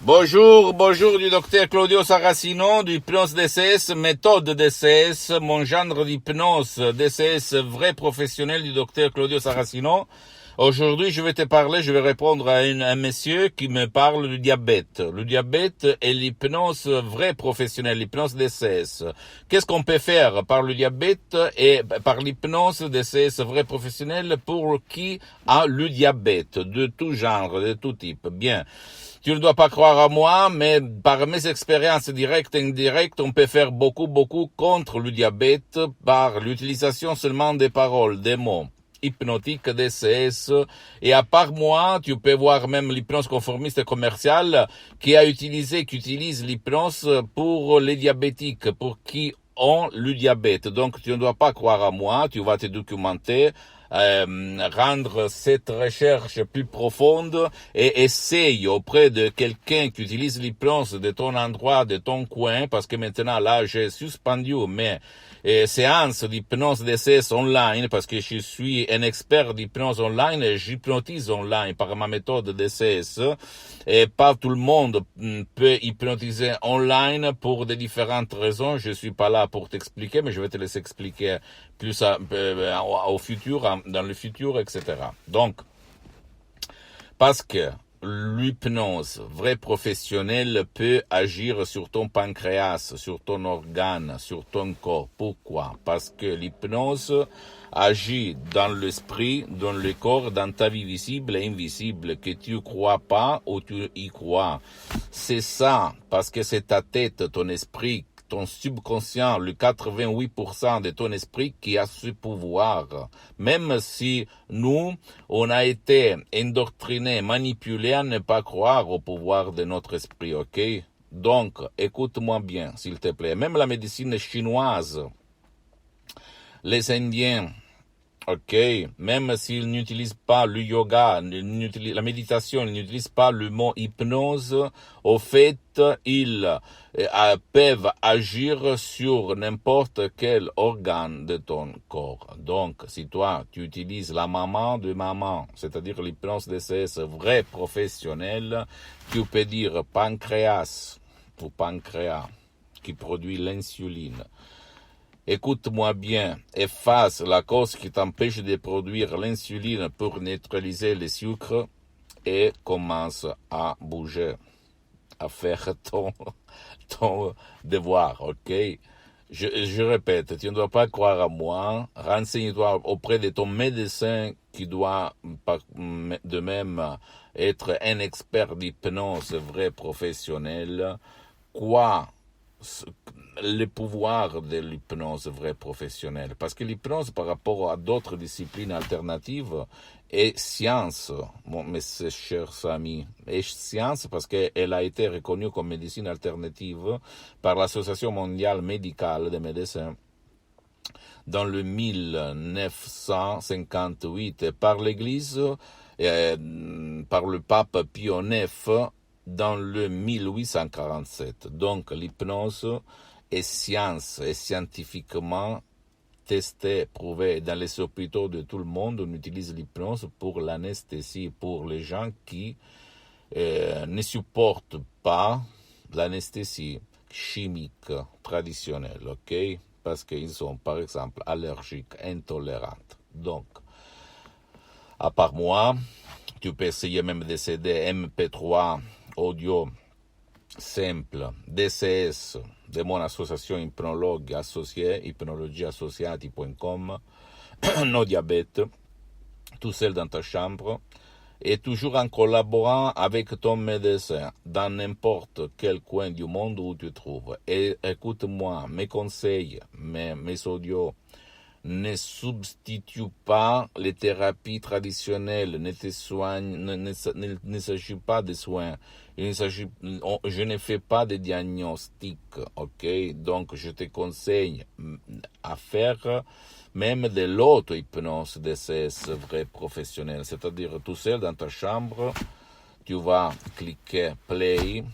Bonjour du docteur Claudio Saracino, du hypnose DCS, méthode DCS, mon genre d'hypnose DCS vrai professionnel du docteur Claudio Saracino. Aujourd'hui, je vais répondre à un monsieur qui me parle du diabète. Le diabète est l'hypnose vrai professionnelle, l'hypnose DCS. Qu'est-ce qu'on peut faire par le diabète et par l'hypnose DCS vrai professionnel pour qui a le diabète, de tout genre, de tout type? Bien. Tu ne dois pas croire à moi, mais par mes expériences directes et indirectes, on peut faire beaucoup contre le diabète par l'utilisation seulement des paroles, des mots hypnotiques, DCS. Et à part moi, tu peux voir même l'hypnose conformiste commerciale qui utilise l'hypnose pour les diabétiques, pour qui ont le diabète. Donc tu ne dois pas croire à moi, tu vas te documenter, rendre cette recherche plus profonde et essaye auprès de quelqu'un qui utilise l'hypnose de ton endroit, de ton coin, parce que maintenant là j'ai suspendu mes séances d'hypnose DCS online parce que je suis un expert d'hypnose online et j'hypnotise online par ma méthode DCS et pas tout le monde peut hypnotiser online pour de différentes raisons. Je suis pas là pour t'expliquer, mais je vais te les expliquer plus au futur, dans le futur, etc. Donc, parce que l'hypnose vrai professionnelle peut agir sur ton pancréas, sur ton organe, sur ton corps. Pourquoi? Parce que l'hypnose agit dans l'esprit, dans le corps, dans ta vie visible et invisible, que tu crois pas ou tu y crois. C'est ça, parce que c'est ta tête, ton esprit, ton subconscient, le 88% de ton esprit qui a ce pouvoir. Même si nous, on a été endoctrinés, manipulés à ne pas croire au pouvoir de notre esprit, ok? Donc, écoute-moi bien, s'il te plaît. Même la médecine chinoise, les Indiens, ok, même s'ils n'utilisent pas le yoga, la méditation, ils n'utilisent pas le mot hypnose, au fait, ils peuvent agir sur n'importe quel organe de ton corps. Donc, si toi, tu utilises la maman de maman, c'est-à-dire l'hypnose DCS vrai professionnel, tu peux dire pancréas ou pancréas qui produit l'insuline. Écoute-moi bien, efface la cause qui t'empêche de produire l'insuline pour neutraliser le sucre et commence à bouger, à faire ton devoir, ok? Je répète, tu ne dois pas croire à moi, renseigne-toi auprès de ton médecin qui doit de même être un expert d'hypnose vrai professionnel. Quoi? Le pouvoir de l'hypnose vraie professionnelle. Parce que l'hypnose, par rapport à d'autres disciplines alternatives, est science, mes chers amis. Est science parce qu'elle a été reconnue comme médecine alternative par l'Association mondiale médicale des médecins dans le 1958 et par l'Église, par le pape Pie IX dans le 1847. Donc l'hypnose est science, est scientifiquement testé, prouvé. Dans les hôpitaux de tout le monde, on utilise l'hypnose pour l'anesthésie, pour les gens qui ne supportent pas l'anesthésie chimique traditionnelle, ok? Parce qu'ils sont, par exemple, allergiques, intolérants. Donc, à part moi, tu peux essayer même des CD MP3 audio simple, DCS, de mon association hypnologue associée, hypnologieassociati.com, no diabète, tout seul dans ta chambre, et toujours en collaborant avec ton médecin dans n'importe quel coin du monde où tu te trouves. Et écoute-moi, mes conseils, mes audios, ne substitue pas les thérapies traditionnelles, ne s'agit pas de soins, je ne fais pas de diagnostic, ok? Donc je te conseille à faire même de l'auto-hypnose de ces vrais professionnels, c'est-à-dire tout seul dans ta chambre, tu vas cliquer play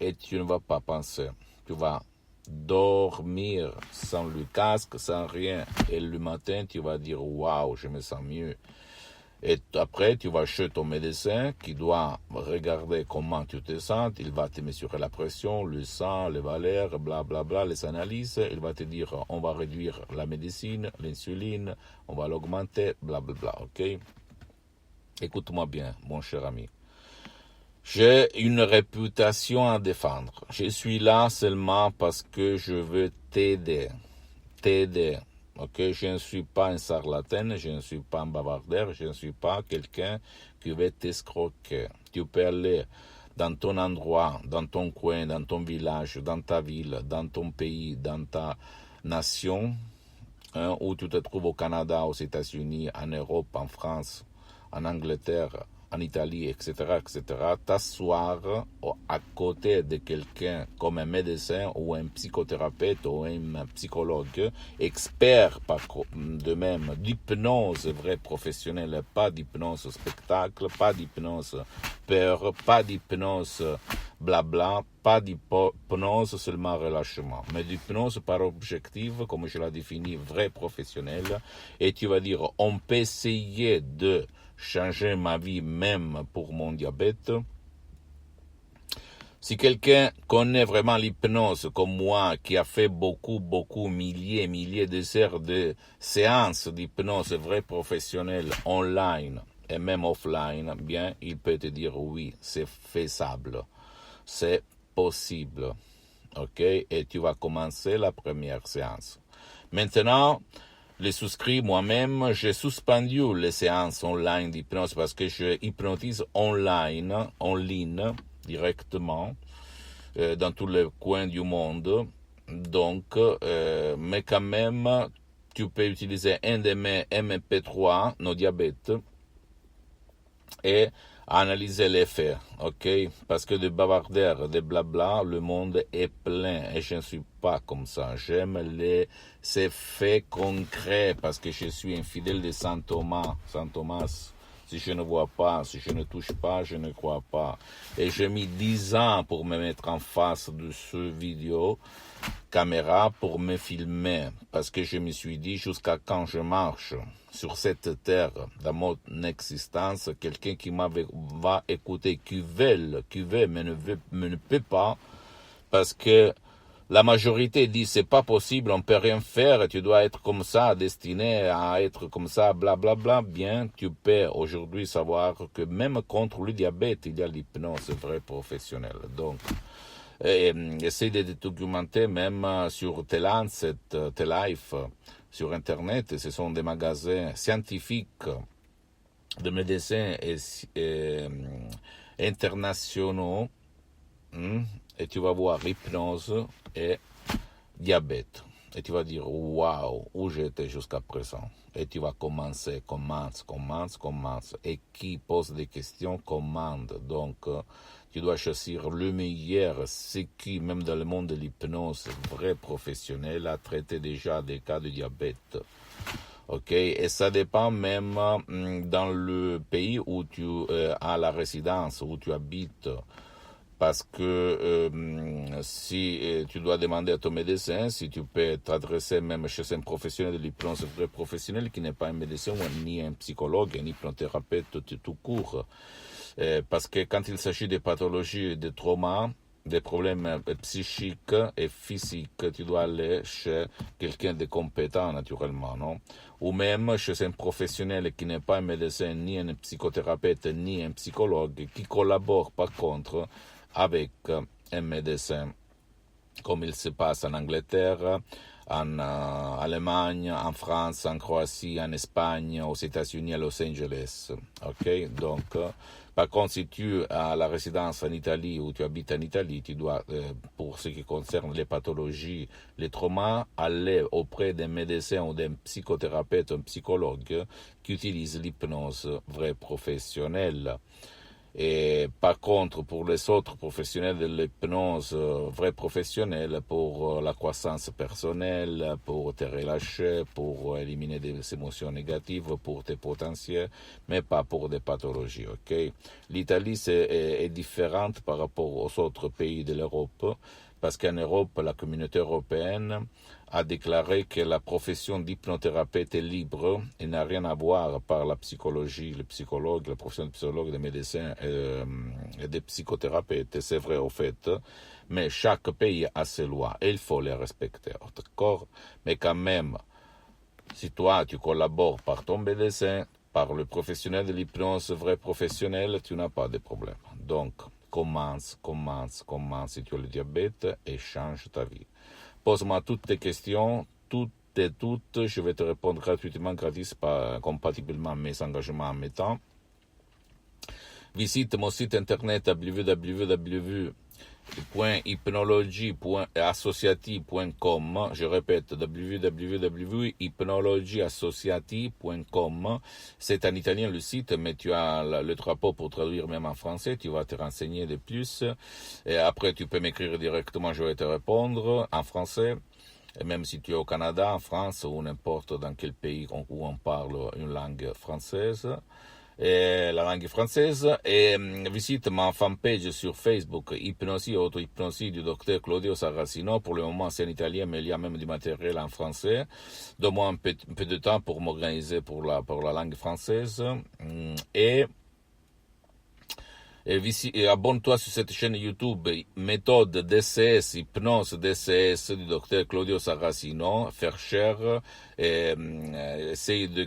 et tu ne vas pas penser, tu vas dormir sans le casque, sans rien. Et le matin, tu vas dire, waouh, je me sens mieux. Et après, tu vas chez ton médecin qui doit regarder comment tu te sens. Il va te mesurer la pression, le sang, les valeurs, bla bla bla, les analyses. Il va te dire, on va réduire la médecine, l'insuline, on va l'augmenter, bla bla bla, ok? Écoute-moi bien, mon cher ami. J'ai une réputation à défendre. Je suis là seulement parce que je veux t'aider. T'aider. Ok, je ne suis pas un charlatan, je ne suis pas un bavardeur, je ne suis pas quelqu'un qui veut t'escroquer. Tu peux aller dans ton endroit, dans ton coin, dans ton village, dans ta ville, dans ton pays, dans ta nation, hein, où tu te trouves au Canada, aux États-Unis, en Europe, en France, en Angleterre, en Italie, etc., t'asseoir à côté de quelqu'un comme un médecin ou un psychothérapeute ou un psychologue, expert de même d'hypnose vraie professionnelle, pas d'hypnose spectacle, pas d'hypnose peur, pas d'hypnose blabla, pas d'hypnose seulement relâchement, mais d'hypnose par objectif, comme je l'ai défini, vrai professionnel, et tu vas dire, on peut essayer de changer ma vie même pour mon diabète. Si quelqu'un connaît vraiment l'hypnose comme moi, qui a fait beaucoup, milliers d'heures de séances d'hypnose vraie professionnelle online et même offline, bien, il peut te dire oui, c'est faisable, c'est possible, ok? Et tu vas commencer la première séance. Maintenant, les souscrits, moi-même, j'ai suspendu les séances online d'hypnose parce que je hypnotise en ligne, directement, dans tous les coins du monde. Donc, mais quand même, tu peux utiliser un de mes MP3, nos diabètes, et analyser les faits, ok? Parce que de bavardeurs, de blabla, le monde est plein et je ne suis pas comme ça. J'aime ces faits concrets parce que je suis un fidèle de Saint Thomas. Saint Thomas, si je ne vois pas, si je ne touche pas, je ne crois pas. Et j'ai mis 10 ans pour me mettre en face de ce vidéo caméra pour me filmer parce que je me suis dit jusqu'à quand je marche sur cette terre dans mon existence, quelqu'un qui va écouter, qui veut, mais ne peut pas, parce que la majorité dit c'est pas possible, on peut rien faire, tu dois être comme ça, destiné à être comme ça, bla bla bla. Bien, tu peux aujourd'hui savoir que même contre le diabète, il y a l'hypnose vraie professionnelle. Donc, essaye de te documenter même sur T-Lancet, T-Life, sur Internet. Ce sont des magasins scientifiques de médecins et internationaux. Et tu vas voir hypnose et diabète. Et tu vas dire, waouh, où j'étais jusqu'à présent. Et tu vas commence. Et qui pose des questions, commande. Donc, tu dois choisir le meilleur, ce qui, même dans le monde de l'hypnose, vrai professionnel, a traité déjà des cas de diabète. Ok, et ça dépend même dans le pays où tu as la résidence, où tu habites. Parce que si tu dois demander à ton médecin, si tu peux t'adresser même chez un professionnel de l'hypnose vrai professionnel qui n'est pas un médecin ni un psychologue, un hypnothérapeute tout court. Parce que quand il s'agit de pathologies, de traumas, des problèmes psychiques et physiques, tu dois aller chez quelqu'un de compétent naturellement, non? Ou même chez un professionnel qui n'est pas un médecin, ni un psychothérapeute, ni un psychologue, qui collabore par contre avec un médecin, comme il se passe en Angleterre, en Allemagne, en France, en Croatie, en Espagne, aux États-Unis, à Los Angeles. Ok, donc, par contre, si tu as la résidence en Italie ou tu habites en Italie, tu dois, pour ce qui concerne les pathologies, les traumas, aller auprès d'un médecin ou d'un psychothérapeute, un psychologue qui utilise l'hypnose vraie professionnelle. Et par contre, pour les autres professionnels de l'hypnose, vrais professionnels, pour la croissance personnelle, pour te relâcher, pour éliminer des émotions négatives, pour tes potentiels, mais pas pour des pathologies, ok? L'Italie est différente par rapport aux autres pays de l'Europe, parce qu'en Europe, la communauté européenne a déclaré que la profession d'hypnothérapeute est libre et n'a rien à voir par la psychologie, le psychologue, la profession de psychologue, des médecins et des psychothérapeutes. C'est vrai au fait, mais chaque pays a ses lois et il faut les respecter, d'accord? Mais quand même, si toi tu collabores par ton médecin, par le professionnel de l'hypnose, vrai professionnel, tu n'as pas de problème. Donc, commence si tu as le diabète et change ta vie. Pose-moi toutes tes questions, toutes, je vais te répondre gratuitement, gratis, compatiblement à mes engagements en mes temps. Visite mon site internet www.hypnologie.associative.com. Je répète, www.hypnologieassociative.com. C'est en italien le site, mais tu as le drapeau pour traduire même en français. Tu vas te renseigner de plus. Et après, tu peux m'écrire directement, je vais te répondre en français. Et même si tu es au Canada, en France ou n'importe dans quel pays où on parle une langue française. Et la langue française, et visite ma fanpage sur Facebook, Hypnosie, auto-hypnosie du docteur Claudio Saracino. Pour le moment, c'est en italien, mais il y a même du matériel en français. Donne-moi un peu de temps pour m'organiser pour la langue française. Et abonne-toi sur cette chaîne YouTube, méthode DCS, hypnose DCS du docteur Claudio Saracino, faire cher, et essaye de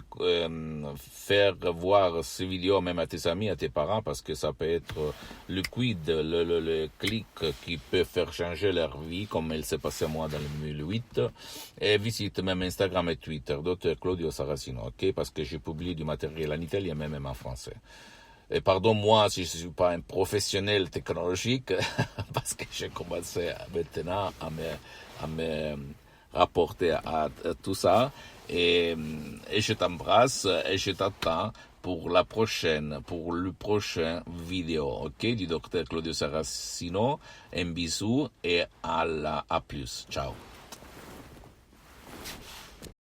faire voir ces vidéos même à tes amis, à tes parents, parce que ça peut être le quid, le clic qui peut faire changer leur vie, comme il s'est passé à moi dans le 2008. Et visite même Instagram et Twitter, docteur Claudio Saracino, ok, parce que je publie du matériel en italien, même en français. Et pardon-moi si je ne suis pas un professionnel technologique, parce que j'ai commencé maintenant à me rapporter à tout ça. Et je t'embrasse et je t'attends pour le prochain vidéo, ok, du docteur Claudio Saracino. Un bisou et à plus. Ciao.